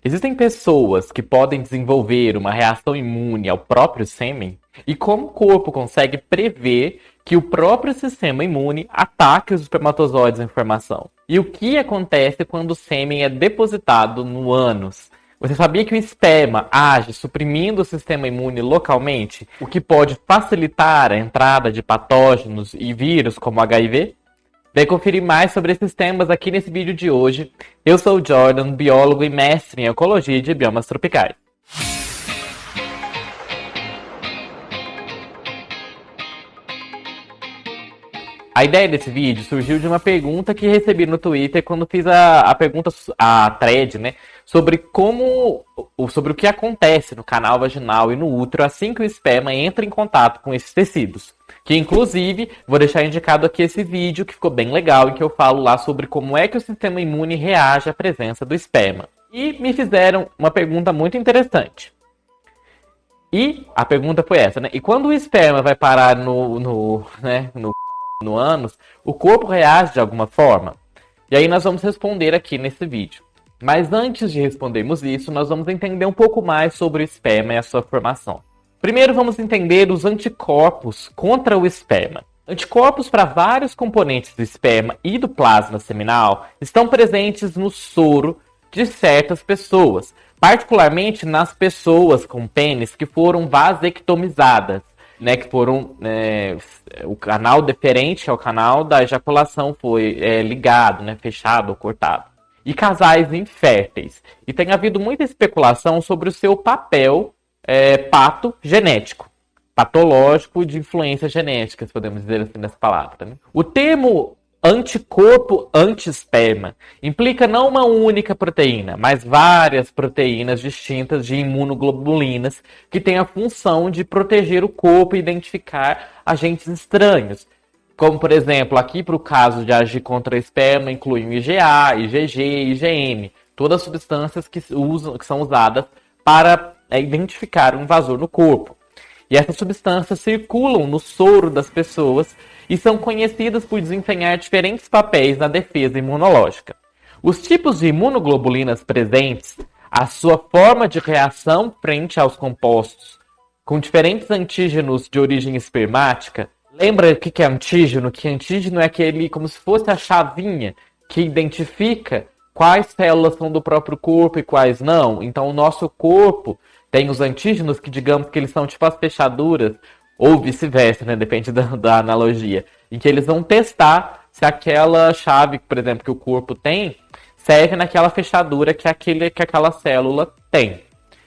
Existem pessoas que podem desenvolver uma reação imune ao próprio sêmen? E como o corpo consegue prever que o próprio sistema imune ataque os espermatozoides em formação? E o que acontece quando o sêmen é depositado no ânus? Você sabia que o esperma age suprimindo o sistema imune localmente, o que pode facilitar a entrada de patógenos e vírus como HIV? Vem conferir mais sobre esses temas aqui nesse vídeo de hoje. Eu sou o Jordan, biólogo e mestre em ecologia de biomas tropicais. A ideia desse vídeo surgiu de uma pergunta que recebi no Twitter quando fiz a thread, né, sobre o que acontece no canal vaginal e no útero assim que o esperma entra em contato com esses tecidos. Que, inclusive, vou deixar indicado aqui esse vídeo que ficou bem legal, em que eu falo lá sobre como é que o sistema imune reage à presença do esperma. E me fizeram uma pergunta muito interessante. E a pergunta foi essa, né? E quando o esperma vai parar no ânus, o corpo reage de alguma forma? E aí nós vamos responder aqui nesse vídeo. Mas antes de respondermos isso, nós vamos entender um pouco mais sobre o esperma e a sua formação. Primeiro vamos entender os anticorpos contra o esperma. Anticorpos para vários componentes do esperma e do plasma seminal estão presentes no soro de certas pessoas, particularmente nas pessoas com pênis que foram vasectomizadas, né, que foram o canal deferente ao canal da ejaculação foi ligado, né, fechado ou cortado. E casais inférteis. E tem havido muita especulação sobre o seu papel patológico de influência genética, se podemos dizer assim nessa palavra. Né? O termo anticorpo anti-esperma implica não uma única proteína, mas várias proteínas distintas de imunoglobulinas que têm a função de proteger o corpo e identificar agentes estranhos. Como, por exemplo, aqui para o caso de agir contra o esperma, incluem o IgA, IgG e IgM, todas substâncias que são usadas para identificar um invasor no corpo. E essas substâncias circulam no soro das pessoas e são conhecidas por desempenhar diferentes papéis na defesa imunológica. Os tipos de imunoglobulinas presentes, a sua forma de reação frente aos compostos com diferentes antígenos de origem espermática. Lembra o que é antígeno? Que antígeno é aquele como se fosse a chavinha que identifica quais células são do próprio corpo e quais não. Então o nosso corpo tem os antígenos que, digamos que eles são tipo as fechaduras, ou vice-versa, né? Depende da analogia. Em que eles vão testar se aquela chave, por exemplo, que o corpo tem, serve naquela fechadura que aquela célula tem.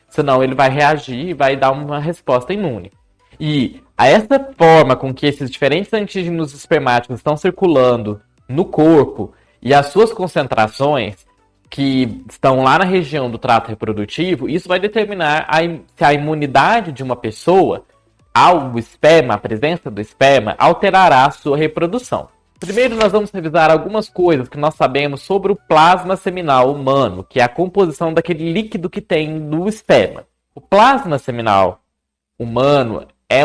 Senão ele vai reagir e vai dar uma resposta imune. E essa forma com que esses diferentes antígenos espermáticos estão circulando no corpo e as suas concentrações que estão lá na região do trato reprodutivo, isso vai determinar se a imunidade de uma pessoa ao esperma, a presença do esperma, alterará a sua reprodução. Primeiro nós vamos revisar algumas coisas que nós sabemos sobre o plasma seminal humano, que é a composição daquele líquido que tem no esperma. O plasma seminal humano é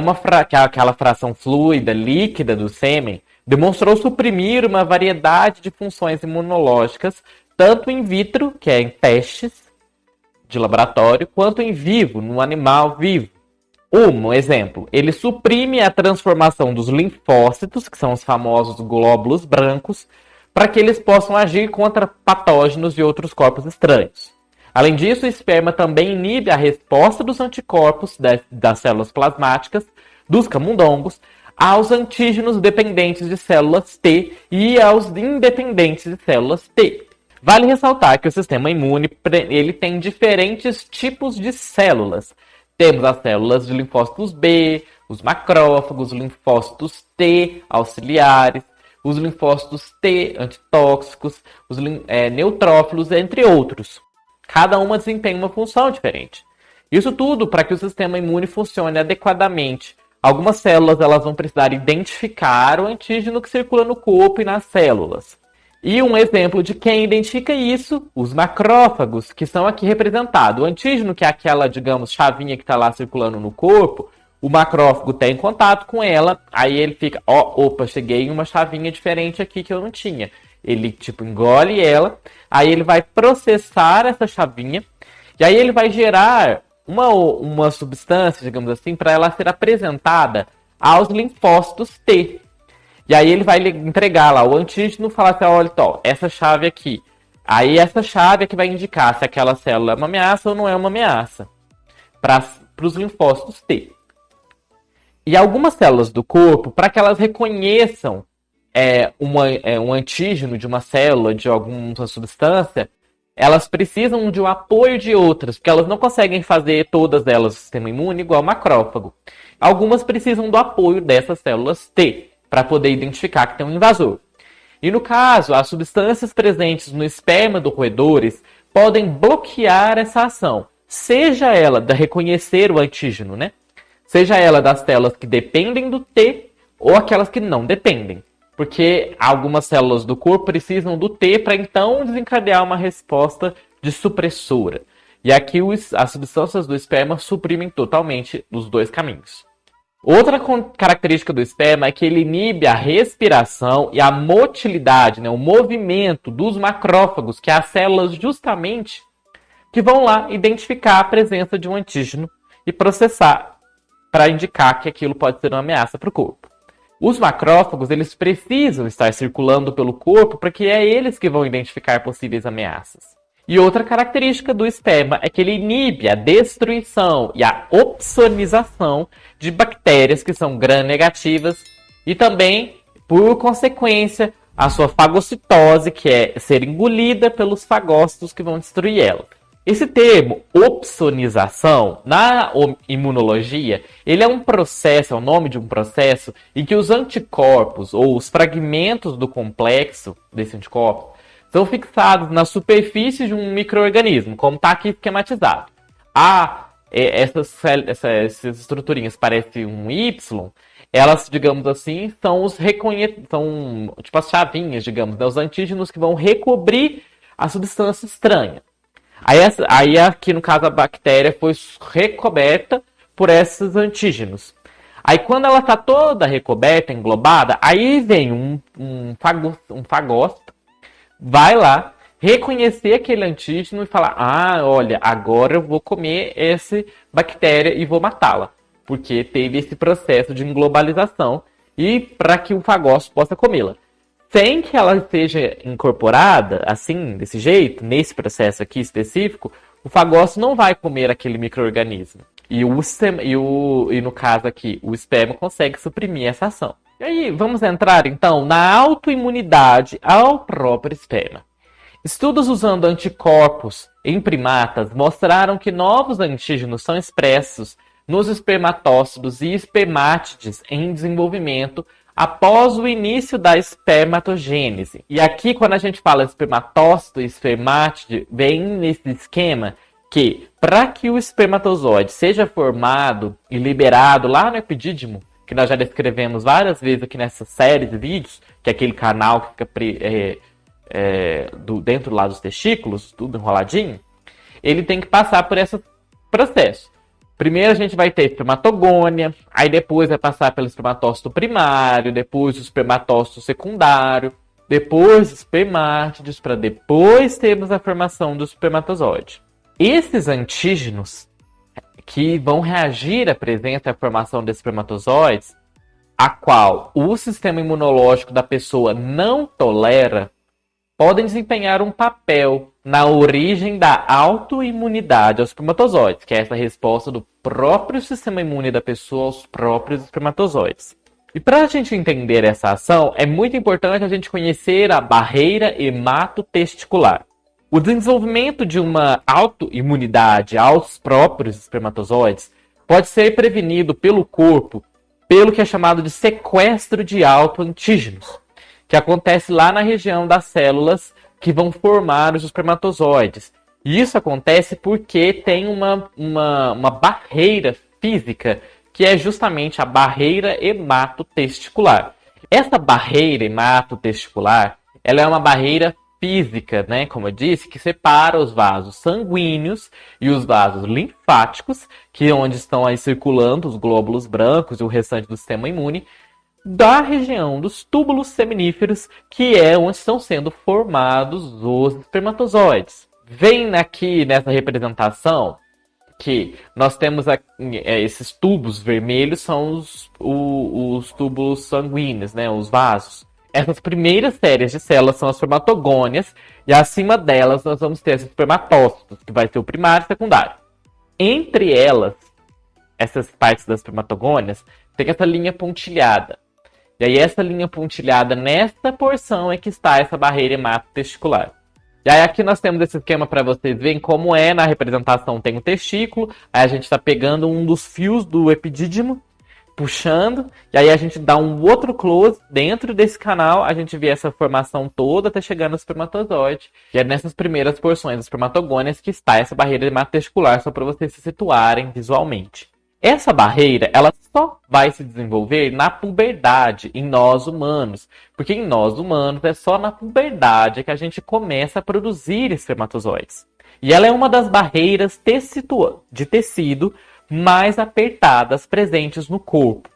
aquela fração fluida, líquida do sêmen, demonstrou suprimir uma variedade de funções imunológicas tanto in vitro, que é em testes de laboratório, quanto em vivo, no animal vivo. Um exemplo, ele suprime a transformação dos linfócitos, que são os famosos glóbulos brancos, para que eles possam agir contra patógenos e outros corpos estranhos. Além disso, o esperma também inibe a resposta dos anticorpos das células plasmáticas, dos camundongos, aos antígenos dependentes de células T e aos independentes de células T. Vale ressaltar que o sistema imune ele tem diferentes tipos de células. Temos as células de linfócitos B, os macrófagos, os linfócitos T auxiliares, os linfócitos T antitóxicos, os neutrófilos, entre outros. Cada uma desempenha uma função diferente. Isso tudo para que o sistema imune funcione adequadamente. Algumas células elas vão precisar identificar o antígeno que circula no corpo e nas células. E um exemplo de quem identifica isso, os macrófagos, que são aqui representados. O antígeno, que é aquela, digamos, chavinha que está lá circulando no corpo, o macrófago tem contato com ela, aí ele fica, opa, cheguei em uma chavinha diferente aqui que eu não tinha. ele tipo engole ela, aí ele vai processar essa chavinha, e aí ele vai gerar uma substância, digamos assim, para ela ser apresentada aos linfócitos T. E aí ele vai entregar lá o antígeno e falar assim, olha, ó, essa chave aqui. Aí essa chave é que vai indicar se aquela célula é uma ameaça ou não é uma ameaça para os linfócitos T. E algumas células do corpo, para que elas reconheçam um antígeno de uma célula, de alguma substância, elas precisam de um apoio de outras, porque elas não conseguem fazer todas elas o sistema imune igual macrófago. Algumas precisam do apoio dessas células T, para poder identificar que tem um invasor. E no caso, as substâncias presentes no esperma dos roedores podem bloquear essa ação, seja ela de reconhecer o antígeno, né? Seja ela das células que dependem do T ou aquelas que não dependem. Porque algumas células do corpo precisam do T para então desencadear uma resposta de supressora. E aqui as substâncias do esperma suprimem totalmente os dois caminhos. Outra característica do esperma é que ele inibe a respiração e a motilidade, né, o movimento dos macrófagos, que é as células justamente que vão lá identificar a presença de um antígeno e processar para indicar que aquilo pode ser uma ameaça para o corpo. Os macrófagos eles precisam estar circulando pelo corpo para que é eles que vão identificar possíveis ameaças. E outra característica do esperma é que ele inibe a destruição e a opsonização de bactérias que são gram-negativas e também, por consequência, a sua fagocitose, que é ser engolida pelos fagócitos que vão destruir ela. Esse termo, opsonização, na imunologia, ele é um processo, é o nome de um processo em que os anticorpos ou os fragmentos do complexo desse anticorpo são fixados na superfície de um micro-organismo, como está aqui esquematizado. Essas estruturinhas parecem um Y, elas, digamos assim, são são tipo as chavinhas, digamos, né? Os antígenos que vão recobrir a substância estranha. Aí aqui, no caso, a bactéria foi recoberta por esses antígenos. Aí quando ela está toda recoberta, englobada, aí vem um fagócito, vai lá, reconhecer aquele antígeno e falar, olha, agora eu vou comer essa bactéria e vou matá-la. Porque teve esse processo de englobalização e para que o fagócito possa comê-la. Sem que ela seja incorporada, assim, desse jeito, nesse processo aqui específico, o fagócito não vai comer aquele micro-organismo. E no caso aqui, o esperma consegue suprimir essa ação. E aí, vamos entrar então na autoimunidade ao próprio esperma. Estudos usando anticorpos em primatas mostraram que novos antígenos são expressos nos espermatócitos e espermátides em desenvolvimento após o início da espermatogênese. E aqui, quando a gente fala espermatócito e espermátide, vem nesse esquema que, para que o espermatozoide seja formado e liberado lá no epidídimo, que nós já descrevemos várias vezes aqui nessa série de vídeos, que é aquele canal que fica dentro lá dos testículos, tudo enroladinho, ele tem que passar por esse processo. Primeiro a gente vai ter espermatogônia, aí depois vai passar pelo espermatócito primário, depois o espermatócito secundário, depois os espermátides, para depois termos a formação do espermatozoide. Esses antígenos que vão reagir à presença e à formação desses espermatozoides, a qual o sistema imunológico da pessoa não tolera, podem desempenhar um papel na origem da autoimunidade aos espermatozoides, que é essa resposta do próprio sistema imune da pessoa aos próprios espermatozoides. E para a gente entender essa ação, é muito importante a gente conhecer a barreira hematotesticular. O desenvolvimento de uma autoimunidade aos próprios espermatozoides pode ser prevenido pelo corpo pelo que é chamado de sequestro de autoantígenos, que acontece lá na região das células que vão formar os espermatozoides. E isso acontece porque tem uma barreira física, que é justamente a barreira hematotesticular. Essa barreira hematotesticular, ela é uma barreira física, né, como eu disse, que separa os vasos sanguíneos e os vasos linfáticos, que é onde estão aí circulando os glóbulos brancos e o restante do sistema imune, da região dos túbulos seminíferos, que é onde estão sendo formados os espermatozoides. Vem aqui nessa representação que nós temos esses tubos vermelhos, são os túbulos sanguíneos, né, os vasos. Essas primeiras séries de células são as espermatogônias, e acima delas nós vamos ter esses espermatócitos, que vai ser o primário e o secundário. Entre elas, essas partes das espermatogônias, tem essa linha pontilhada. E aí essa linha pontilhada, nessa porção é que está essa barreira hematotesticular. E aí aqui nós temos esse esquema para vocês verem como é na representação. Tem um testículo, aí a gente está pegando um dos fios do epidídimo, puxando, e aí a gente dá um outro close dentro desse canal, a gente vê essa formação toda até chegar no espermatozoide. E é nessas primeiras porções das espermatogônias que está essa barreira hematotesticular, só para vocês se situarem visualmente. Essa barreira, ela só vai se desenvolver na puberdade, em nós humanos. Porque em nós humanos é só na puberdade que a gente começa a produzir espermatozoides. E ela é uma das barreiras de tecido mais apertadas presentes no corpo.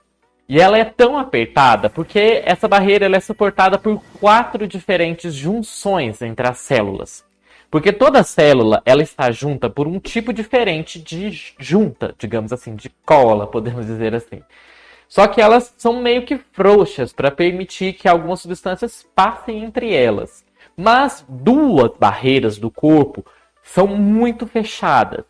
E ela é tão apertada porque essa barreira ela é suportada por 4 diferentes junções entre as células. Porque toda célula ela está junta por um tipo diferente de junta, digamos assim, de cola, podemos dizer assim. Só que elas são meio que frouxas para permitir que algumas substâncias passem entre elas. Mas 2 barreiras do corpo são muito fechadas.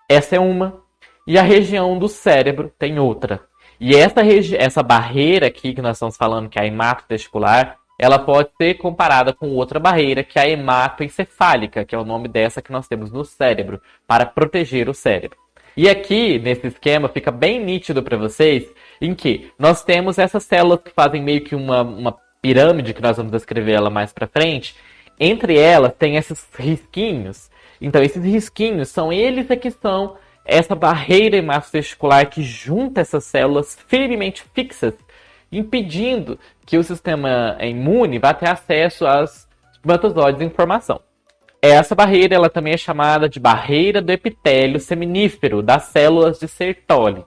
Essa é uma, e a região do cérebro tem outra. E essa barreira aqui que nós estamos falando, que é a hematotesticular, ela pode ser comparada com outra barreira, que é a hematoencefálica, que é o nome dessa que nós temos no cérebro, para proteger o cérebro. E aqui, nesse esquema, fica bem nítido para vocês, em que nós temos essas células que fazem meio que uma pirâmide, que nós vamos descrever ela mais para frente. Entre elas tem esses risquinhos. Então, esses risquinhos são eles que são essa barreira hematotesticular que junta essas células firmemente fixas, impedindo que o sistema imune vá ter acesso aos espermatozoides em formação. Essa barreira ela também é chamada de barreira do epitélio seminífero das células de Sertoli.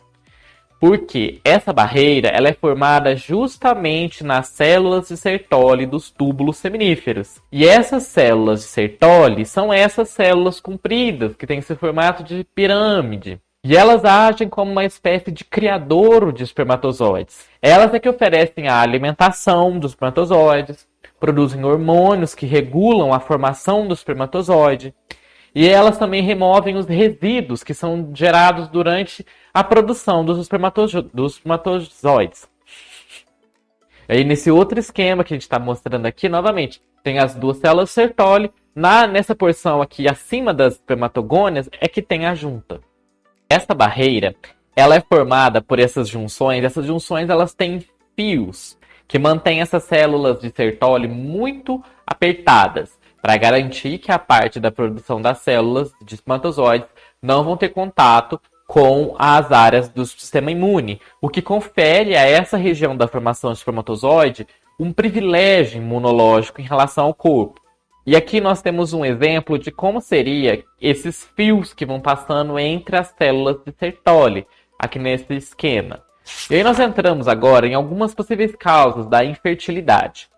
Porque essa barreira ela é formada justamente nas células de Sertoli dos túbulos seminíferos. E essas células de Sertoli são essas células compridas, que têm esse formato de pirâmide. E elas agem como uma espécie de criadouro de espermatozoides. Elas é que oferecem a alimentação dos espermatozoides, produzem hormônios que regulam a formação do espermatozoide. E elas também removem os resíduos que são gerados durante a produção dos espermatozoides. E aí, nesse outro esquema que a gente está mostrando aqui, novamente, tem as 2 células Sertoli. Nessa porção aqui, acima das espermatogônias, é que tem a junta. Essa barreira, ela é formada por essas junções. Essas junções, elas têm fios que mantêm essas células de Sertoli muito apertadas, para garantir que a parte da produção das células de espermatozoides não vão ter contato com as áreas do sistema imune, o que confere a essa região da formação de espermatozoide um privilégio imunológico em relação ao corpo. E aqui nós temos um exemplo de como seria esses fios que vão passando entre as células de Sertoli, aqui nesse esquema. E aí nós entramos agora em algumas possíveis causas da infertilidade.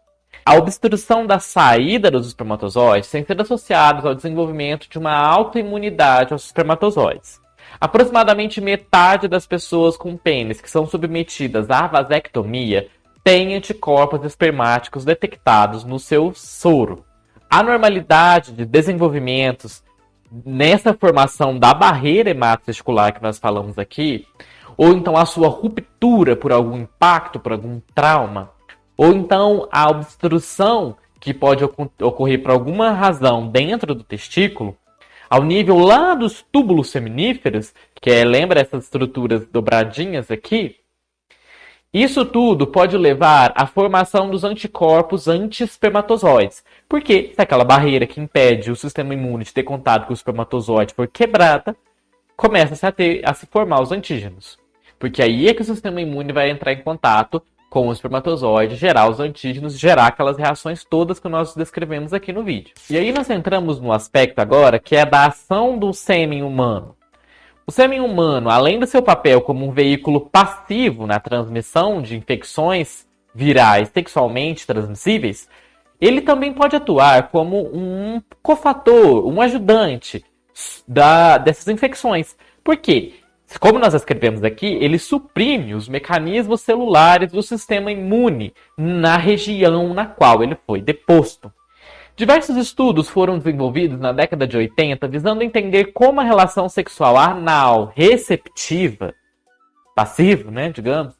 A obstrução da saída dos espermatozoides tem sido associada ao desenvolvimento de uma autoimunidade aos espermatozoides. Aproximadamente metade das pessoas com pênis que são submetidas à vasectomia têm anticorpos espermáticos detectados no seu soro. A normalidade de desenvolvimentos nessa formação da barreira hematotesticular que nós falamos aqui, ou então a sua ruptura por algum impacto, por algum trauma, ou então a obstrução que pode ocorrer por alguma razão dentro do testículo, ao nível lá dos túbulos seminíferos, lembra essas estruturas dobradinhas aqui, isso tudo pode levar à formação dos anticorpos anti-espermatozoides. Porque se aquela barreira que impede o sistema imune de ter contato com o espermatozoide for quebrada, começa a se formar os antígenos. Porque aí é que o sistema imune vai entrar em contato com o espermatozoide, gerar os antígenos, gerar aquelas reações todas que nós descrevemos aqui no vídeo. E aí nós entramos no aspecto agora que é da ação do sêmen humano. O sêmen humano, além do seu papel como um veículo passivo na transmissão de infecções virais sexualmente transmissíveis, ele também pode atuar como um cofator, um ajudante dessas infecções. Por quê? Como nós escrevemos aqui, ele suprime os mecanismos celulares do sistema imune na região na qual ele foi deposto. Diversos estudos foram desenvolvidos na década de 80 visando entender como a relação sexual anal receptiva, passivo, digamos,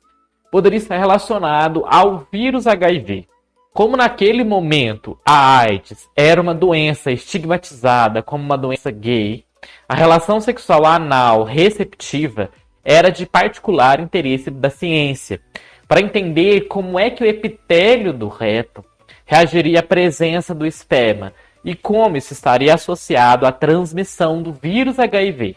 poderia estar relacionado ao vírus HIV. Como naquele momento a AIDS era uma doença estigmatizada como uma doença gay, a relação sexual anal receptiva era de particular interesse da ciência, para entender como é que o epitélio do reto reagiria à presença do esperma e como isso estaria associado à transmissão do vírus HIV.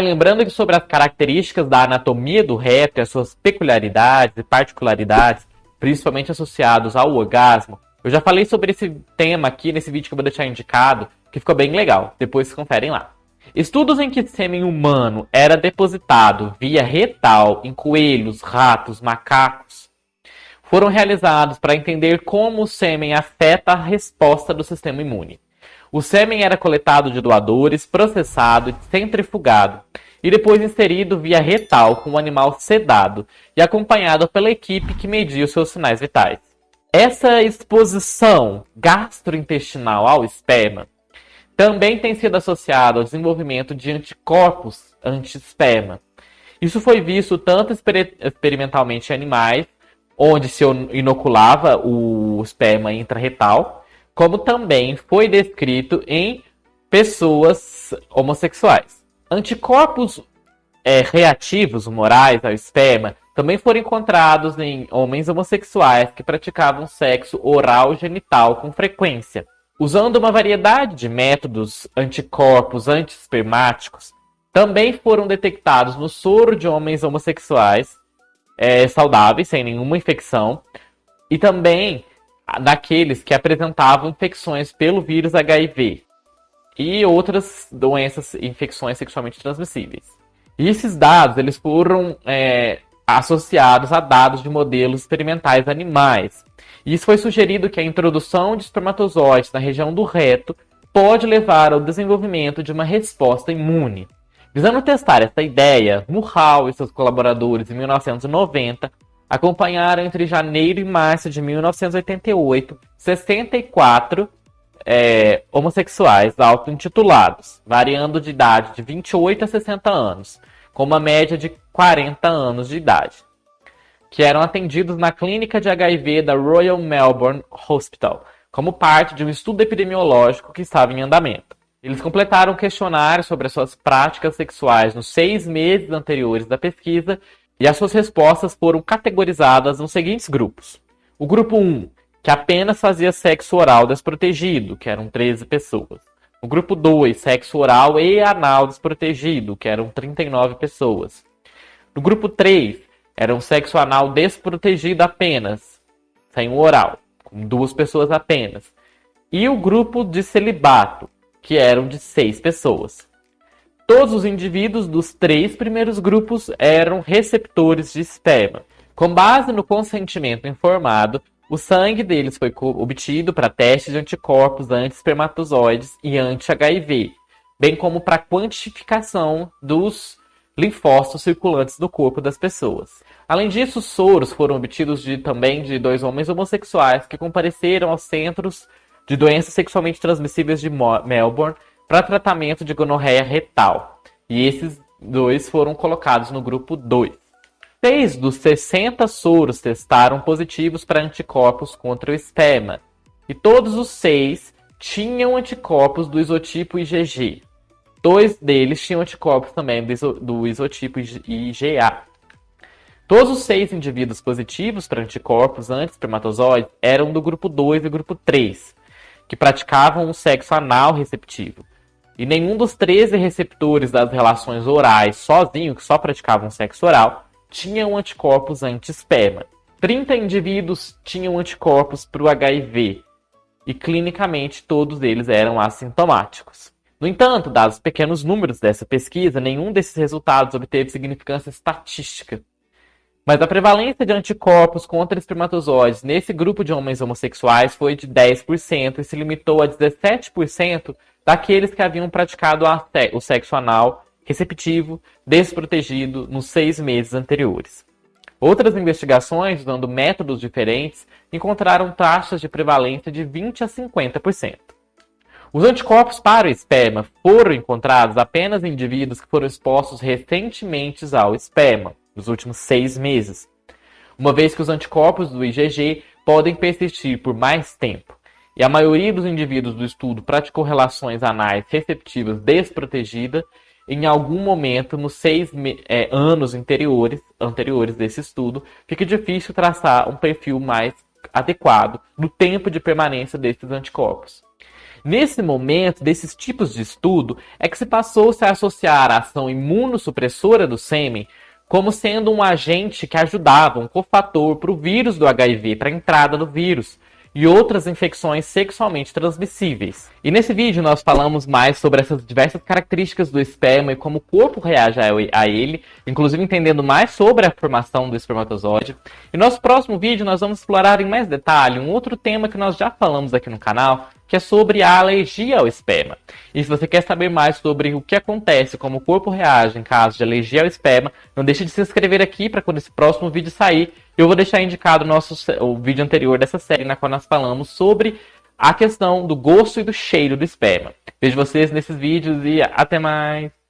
Lembrando que sobre as características da anatomia do reto e as suas peculiaridades e particularidades, principalmente associados ao orgasmo, eu já falei sobre esse tema aqui nesse vídeo que eu vou deixar indicado, que ficou bem legal, depois vocês conferem lá. Estudos em que sêmen humano era depositado via retal em coelhos, ratos, macacos, foram realizados para entender como o sêmen afeta a resposta do sistema imune. O sêmen era coletado de doadores, processado e centrifugado, e depois inserido via retal com o animal sedado e acompanhado pela equipe que media os seus sinais vitais. Essa exposição gastrointestinal ao esperma também tem sido associada ao desenvolvimento de anticorpos anti-esperma. Isso foi visto tanto experimentalmente em animais, onde se inoculava o esperma intrarretal, como também foi descrito em pessoas homossexuais. Anticorpos reativos humorais ao esperma também foram encontrados em homens homossexuais que praticavam sexo oral genital com frequência. Usando uma variedade de métodos, anticorpos antiespermáticos também foram detectados no soro de homens homossexuais saudáveis, sem nenhuma infecção, e também daqueles que apresentavam infecções pelo vírus HIV e outras doenças e infecções sexualmente transmissíveis. E esses dados eles foram associados a dados de modelos experimentais animais. E isso foi sugerido que a introdução de espermatozoides na região do reto pode levar ao desenvolvimento de uma resposta imune. Visando testar essa ideia, Mulhall e seus colaboradores, em 1990, acompanharam entre janeiro e março de 1988 64 homossexuais auto-intitulados, variando de idade de 28 a 60 anos, com uma média de 40 anos de idade, que eram atendidos na clínica de HIV da Royal Melbourne Hospital, como parte de um estudo epidemiológico que estava em andamento. Eles completaram um questionário sobre as suas práticas sexuais nos 6 meses anteriores da pesquisa e as suas respostas foram categorizadas nos seguintes grupos. O grupo 1, que apenas fazia sexo oral desprotegido, que eram 13 pessoas. O grupo 2, sexo oral e anal desprotegido, que eram 39 pessoas. No grupo 3, era um sexo anal desprotegido apenas, sem o oral, com 2 pessoas apenas. E o grupo de celibato, que eram de 6 pessoas. Todos os indivíduos dos 3 primeiros grupos eram receptores de esperma. Com base no consentimento informado, o sangue deles foi obtido para testes de anticorpos anti-espermatozoides e anti-HIV, bem como para quantificação dos linfócitos circulantes no corpo das pessoas. Além disso, os soros foram obtidos também de 2 homens homossexuais que compareceram aos centros de doenças sexualmente transmissíveis de Melbourne para tratamento de gonorreia retal. E esses 2 foram colocados no grupo 2. 6 dos 60 soros testaram positivos para anticorpos contra o esperma. E todos os 6 tinham anticorpos do isotipo IgG. 2 deles tinham anticorpos também do isotipo IgA. Todos os 6 indivíduos positivos para anticorpos anti-espermatozoides eram do grupo 2 e grupo 3, que praticavam um sexo anal receptivo. E nenhum dos 13 receptores das relações orais sozinho, que só praticavam sexo oral, tinham anticorpos anti-esperma. 30 indivíduos tinham anticorpos para o HIV, e clinicamente todos eles eram assintomáticos. No entanto, dados os pequenos números dessa pesquisa, nenhum desses resultados obteve significância estatística. Mas a prevalência de anticorpos contra espermatozoides nesse grupo de homens homossexuais foi de 10% e se limitou a 17% daqueles que haviam praticado o sexo anal receptivo desprotegido nos 6 meses anteriores. Outras investigações, usando métodos diferentes, encontraram taxas de prevalência de 20% a 50%. Os anticorpos para o esperma foram encontrados apenas em indivíduos que foram expostos recentemente ao esperma, nos últimos 6 meses, uma vez que os anticorpos do IgG podem persistir por mais tempo, e a maioria dos indivíduos do estudo praticou relações anais receptivas desprotegidas em algum momento nos 6 anos anteriores desse estudo. Fica difícil traçar um perfil mais adequado do tempo de permanência desses anticorpos. Nesse momento, desses tipos de estudo, é que se passou-se a associar a ação imunossupressora do sêmen como sendo um agente que ajudava, um cofator para o vírus do HIV, para a entrada do vírus e outras infecções sexualmente transmissíveis. E nesse vídeo nós falamos mais sobre essas diversas características do esperma e como o corpo reage a ele, inclusive entendendo mais sobre a formação do espermatozoide. E no nosso próximo vídeo nós vamos explorar em mais detalhe um outro tema que nós já falamos aqui no canal, que é sobre a alergia ao esperma. E se você quer saber mais sobre o que acontece, como o corpo reage em caso de alergia ao esperma, não deixe de se inscrever aqui para quando esse próximo vídeo sair, eu vou deixar indicado o vídeo anterior dessa série, na qual nós falamos sobre a questão do gosto e do cheiro do esperma. Vejo vocês nesses vídeos e até mais!